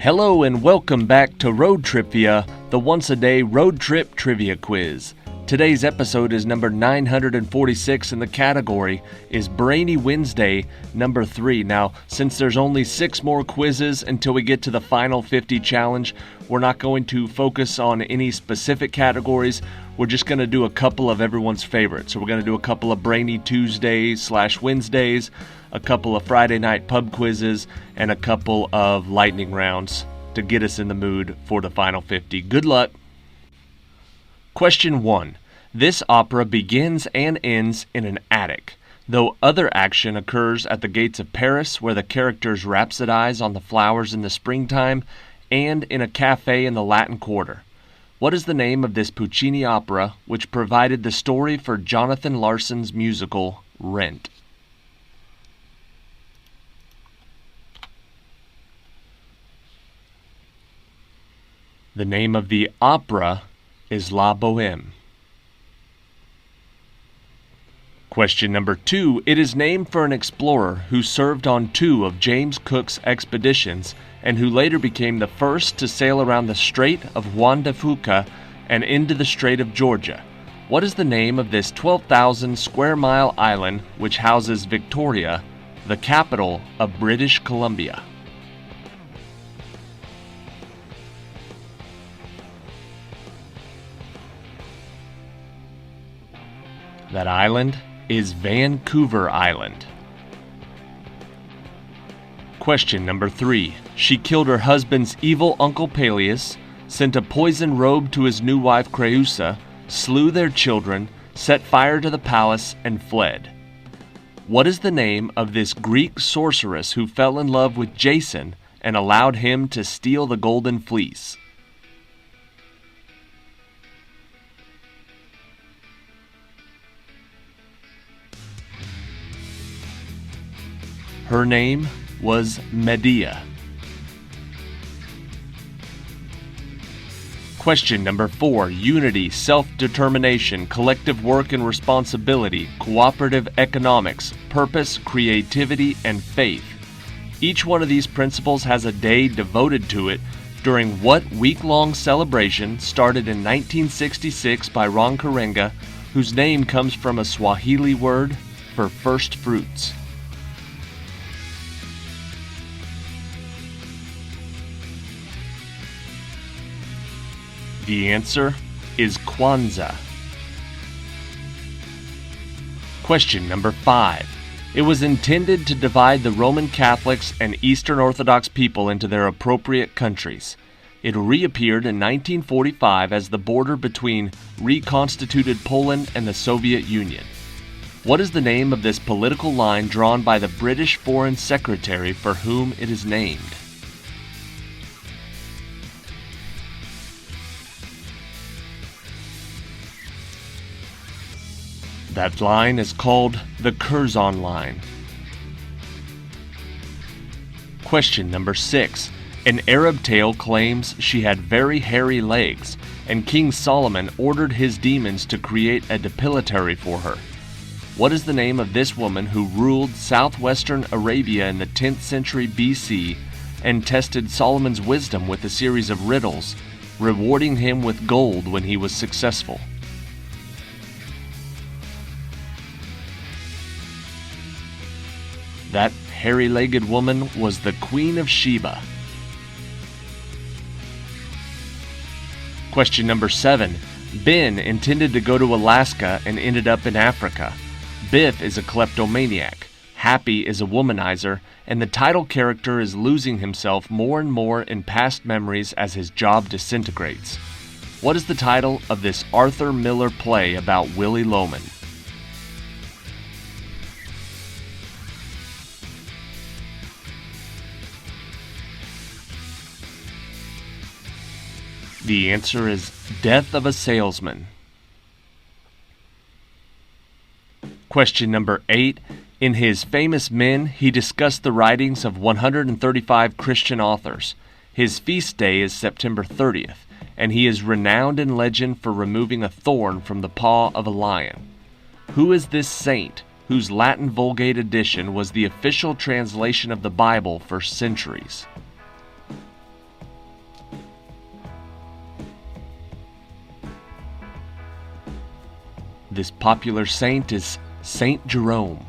Hello and welcome back to Road TRIpVIA, the once-a-day road trip trivia quiz. Today's episode is number 946 and the category is Brainy Wednesday, number 3. Now, since there's only 6 more quizzes until we get to the final 50 challenge, we're not going to focus on any specific categories. We're just going to do a couple of everyone's favorites. So we're going to do a couple of Brainy Tuesdays/Wednesdays, a couple of Friday night pub quizzes, and a couple of lightning rounds to get us in the mood for the final 50. Good luck. Question 1. This opera begins and ends in an attic, though other action occurs at the gates of Paris where the characters rhapsodize on the flowers in the springtime and in a cafe in the Latin Quarter. What is the name of this Puccini opera which provided the story for Jonathan Larson's musical Rent? The name of the opera is La Bohème. Question number 2. It is named for an explorer who served on 2 of James Cook's expeditions and who later became the first to sail around the Strait of Juan de Fuca and into the Strait of Georgia. What is the name of this 12,000 square mile island which houses Victoria, the capital of British Columbia? That island is Vancouver Island. Question number 3. She killed her husband's evil uncle Peleus, sent a poisoned robe to his new wife Creusa, slew their children, set fire to the palace, and fled. What is the name of this Greek sorceress who fell in love with Jason and allowed him to steal the golden fleece? Her name was Medea. Question number 4. Unity, self-determination, collective work and responsibility, cooperative economics, purpose, creativity, and faith. Each one of these principles has a day devoted to it during what week-long celebration started in 1966 by Ron Karenga, whose name comes from a Swahili word for first fruits. The answer is Kwanzaa. Question number 5. It was intended to divide the Roman Catholics and Eastern Orthodox people into their appropriate countries. It reappeared in 1945 as the border between reconstituted Poland and the Soviet Union. What is the name of this political line drawn by the British Foreign Secretary for whom it is named? That line is called the Curzon Line. Question number 6. An Arab tale claims she had very hairy legs, and King Solomon ordered his demons to create a depilatory for her. What is the name of this woman who ruled southwestern Arabia in the 10th century BC and tested Solomon's wisdom with a series of riddles, rewarding him with gold when he was successful? That hairy-legged woman was the Queen of Sheba. Question number 7. Ben intended to go to Alaska and ended up in Africa. Biff is a kleptomaniac. Happy is a womanizer, and the title character is losing himself more and more in past memories as his job disintegrates. What is the title of this Arthur Miller play about Willy Loman? The answer is Death of a Salesman. Question number 8. In his Famous Men, he discussed the writings of 135 Christian authors. His feast day is September 30th, and he is renowned in legend for removing a thorn from the paw of a lion. Who is this saint whose Latin Vulgate edition was the official translation of the Bible for centuries? this popular saint is Saint Jerome.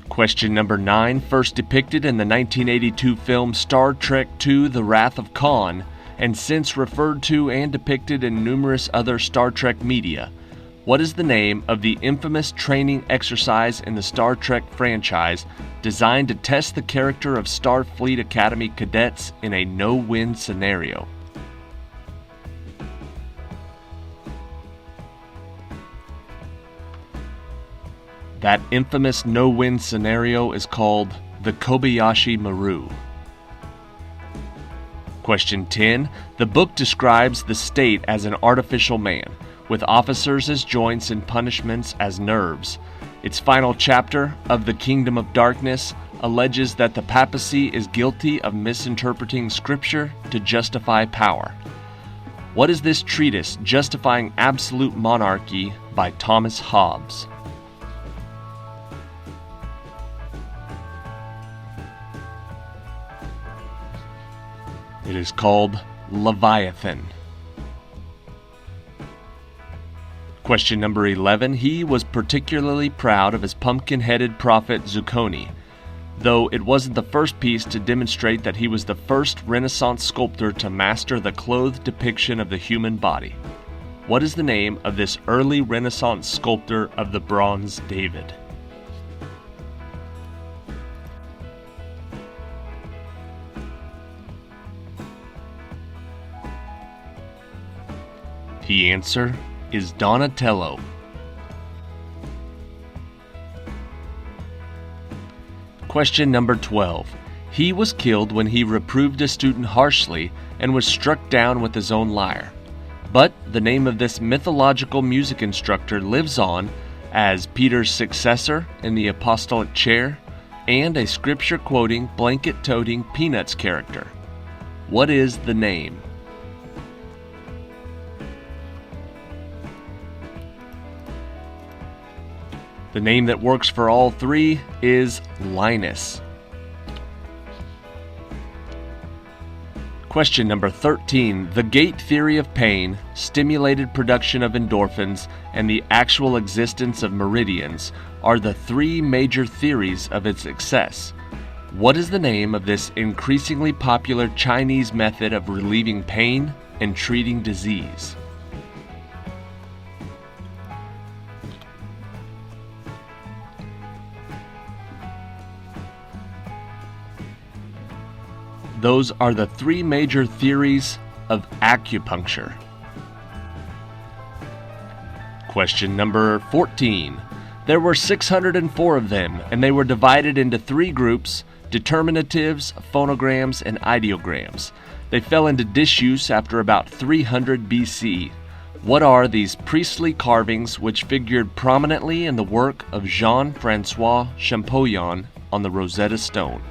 Question number 9, first depicted in the 1982 film Star Trek II: The Wrath of Khan, and since referred to and depicted in numerous other Star Trek media. What is the name of the infamous training exercise in the Star Trek franchise designed to test the character of Starfleet Academy cadets in a no-win scenario? That infamous no-win scenario is called the Kobayashi Maru. Question 10. The book describes the state as an artificial man, with officers as joints and punishments as nerves. Its final chapter, Of the Kingdom of Darkness, alleges that the papacy is guilty of misinterpreting Scripture to justify power. What is this treatise, Justifying Absolute Monarchy, by Thomas Hobbes? It is called Leviathan. Question number 11. He was particularly proud of his pumpkin-headed prophet Zucconi, though it wasn't the first piece to demonstrate that he was the first Renaissance sculptor to master the clothed depiction of the human body. What is the name of this early Renaissance sculptor of the bronze David? The answer is Donatello. Question number 12. He was killed when he reproved a student harshly and was struck down with his own lyre. But the name of this mythological music instructor lives on as Peter's successor in the apostolic chair and a scripture-quoting, blanket-toting Peanuts character. What is the name? The name that works for all three is Linus. Question number 13. The gate theory of pain, stimulated production of endorphins, and the actual existence of meridians are the three major theories of its success. What is the name of this increasingly popular Chinese method of relieving pain and treating disease? Those are the three major theories of acupuncture. Question number 14. There were 604 of them, and they were divided into three groups: determinatives, phonograms, and ideograms. They fell into disuse after about 300 BC. What are these priestly carvings which figured prominently in the work of Jean-Francois Champollion on the Rosetta Stone?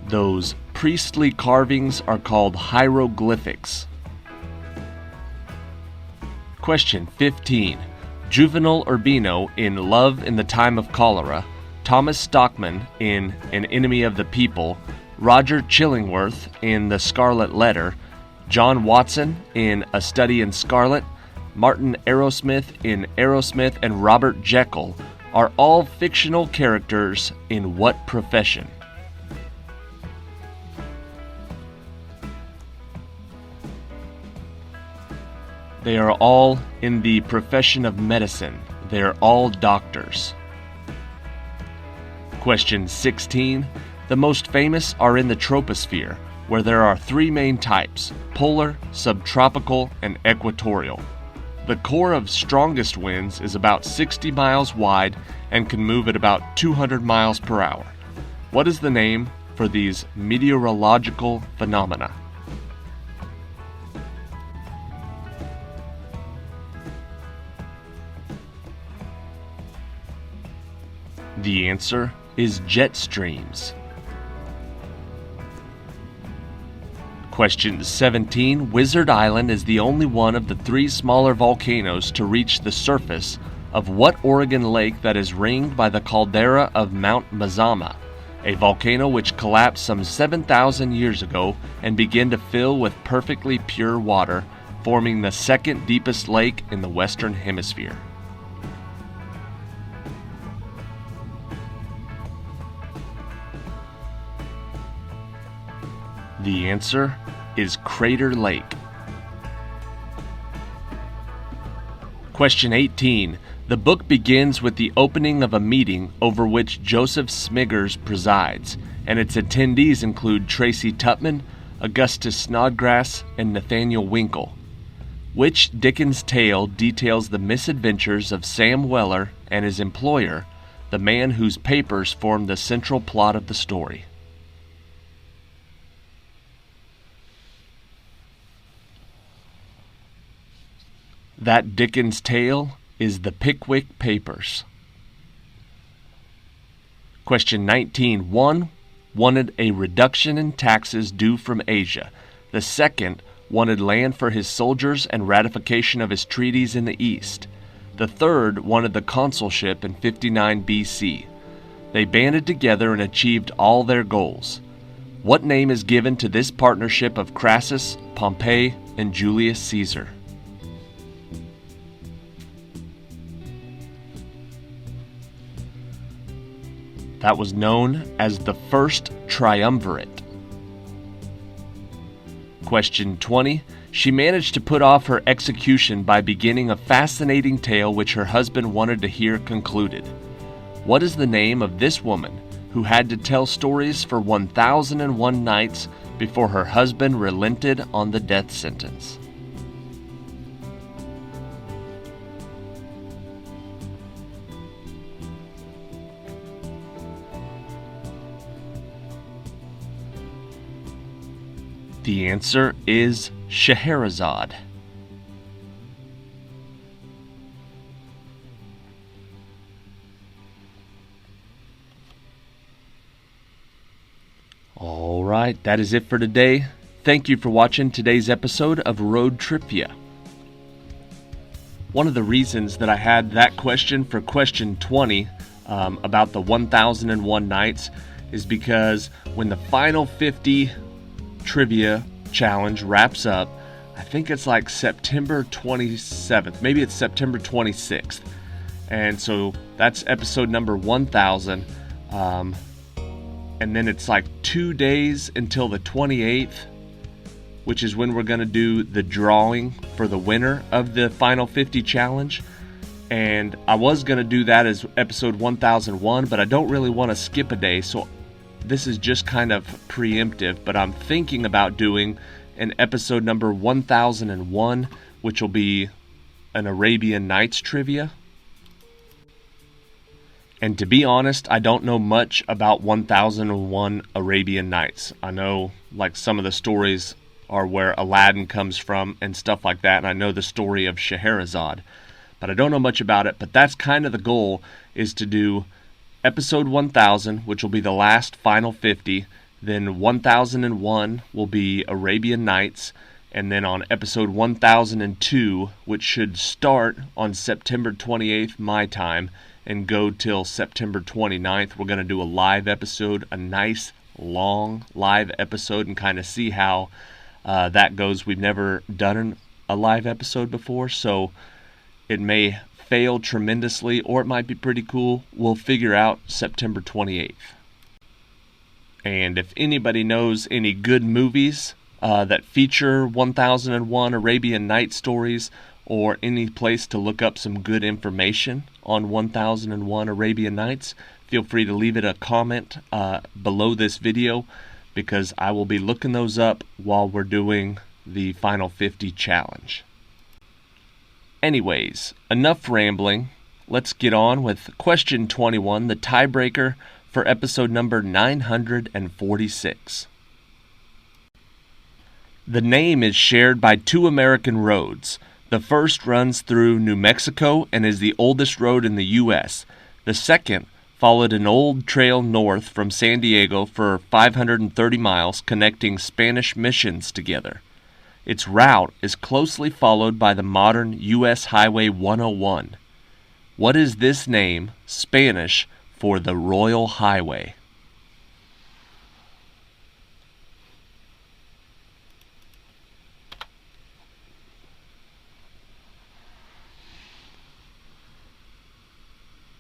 Those priestly carvings are called hieroglyphics. Question 15. Juvenal Urbino in Love in the Time of Cholera, Thomas Stockman in An Enemy of the People, Roger Chillingworth in The Scarlet Letter, John Watson in A Study in Scarlet, Martin Arrowsmith in Arrowsmith, and Robert Jekyll are all fictional characters in what profession? They are all in the profession of medicine. They are all doctors. Question 16. The most famous are in the troposphere, where there are three main types: polar, subtropical, and equatorial. The core of strongest winds is about 60 miles wide and can move at about 200 miles per hour. What is the name for these meteorological phenomena? The answer is jet streams. Question 17. Wizard Island is the only one of the three smaller volcanoes to reach the surface of what Oregon lake that is ringed by the caldera of Mount Mazama? A volcano which collapsed some 7,000 years ago and began to fill with perfectly pure water, forming the second deepest lake in the Western Hemisphere. The answer is Crater Lake. Question 18. The book begins with the opening of a meeting over which Joseph Smiggers presides, and its attendees include Tracy Tupman, Augustus Snodgrass, and Nathaniel Winkle. Which Dickens tale details the misadventures of Sam Weller and his employer, the man whose papers form the central plot of the story? That Dickens tale is the Pickwick Papers. Question 19. One wanted a reduction in taxes due from Asia. The second wanted land for his soldiers and ratification of his treaties in the East. The third wanted the consulship in 59 BC. They banded together and achieved all their goals. What name is given to this partnership of Crassus, Pompey, and Julius Caesar? That was known as the First Triumvirate. Question 20. She managed to put off her execution by beginning a fascinating tale which her husband wanted to hear concluded. What is the name of this woman who had to tell stories for 1,001 nights before her husband relented on the death sentence? The answer is Scheherazade. All right, that is it for today. Thank you for watching today's episode of Road TRIpVIA. One of the reasons that I had that question for question 20 about the 1,001 nights is because when the final 50 trivia challenge wraps up, I think it's like September 27th, maybe it's September 26th, and so that's episode number 1000, and then it's like 2 days until the 28th, which is when we're going to do the drawing for the winner of the final 50 challenge. And I was going to do that as episode 1001, but I don't really want to skip a day, so this is just kind of preemptive, but I'm thinking about doing an episode number 1001, which will be an Arabian Nights trivia. And to be honest, I don't know much about 1001 Arabian Nights. I know like some of the stories are where Aladdin comes from and stuff like that, and I know the story of Scheherazade, but I don't know much about it. But that's kind of the goal, is to do episode 1000, which will be the last final 50, then 1001 will be Arabian Nights, and then on episode 1002, which should start on September 28th my time and go till September 29th, we're going to do a live episode, a nice long live episode, and kind of see how that goes. We've never done a live episode before, so it may fail tremendously, or it might be pretty cool. We'll figure out September 28th. And if anybody knows any good movies that feature 1001 Arabian Night stories, or any place to look up some good information on 1001 Arabian Nights, feel free to leave it a comment below this video, because I will be looking those up while we're doing the Final 50 challenge. Anyways, enough rambling. Let's get on with question 21, the tiebreaker for episode number 946. The name is shared by two American roads. The first runs through New Mexico and is the oldest road in the U.S. The second followed an old trail north from San Diego for 530 miles, connecting Spanish missions together. Its route is closely followed by the modern U.S. Highway 101. What is this name Spanish for the Royal Highway?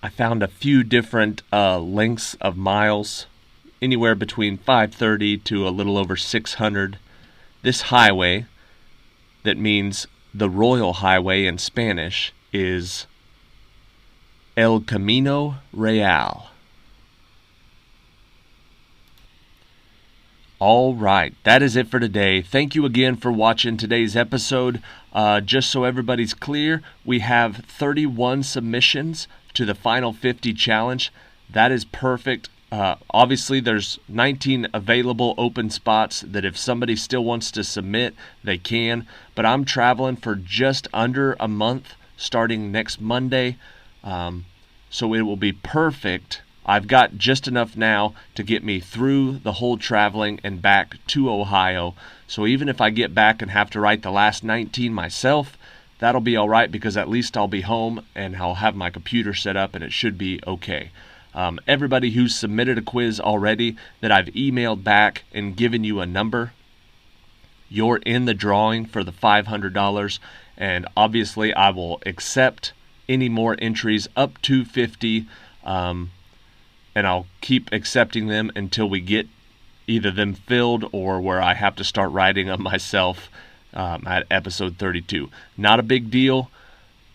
I found a few different lengths of miles, anywhere between 530 to a little over 600. This highway, that means the Royal Highway in Spanish, is El Camino Real. All right, that is it for today. Thank you again for watching today's episode. Just so everybody's clear, we have 31 submissions to the Final 50 challenge. That is perfect. Obviously, there's 19 available open spots that if somebody still wants to submit, they can. But I'm traveling for just under a month starting next Monday. So it will be perfect. I've got just enough now to get me through the whole traveling and back to Ohio. So even if I get back and have to write the last 19 myself, that'll be all right because at least I'll be home and I'll have my computer set up and it should be okay. Everybody who's submitted a quiz already that I've emailed back and given you a number, you're in the drawing for the $500. And obviously I will accept any more entries up to 50. And I'll keep accepting them until we get either them filled or where I have to start writing them myself at episode 32. Not a big deal.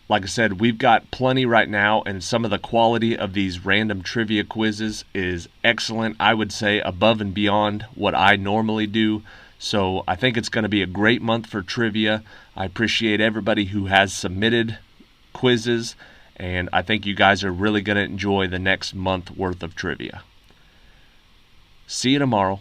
Like I said, we've got plenty right now, and some of the quality of these random trivia quizzes is excellent. I would say above and beyond what I normally do. So I think it's going to be a great month for trivia. I appreciate everybody who has submitted quizzes. And I think you guys are really going to enjoy the next month worth of trivia. See you tomorrow.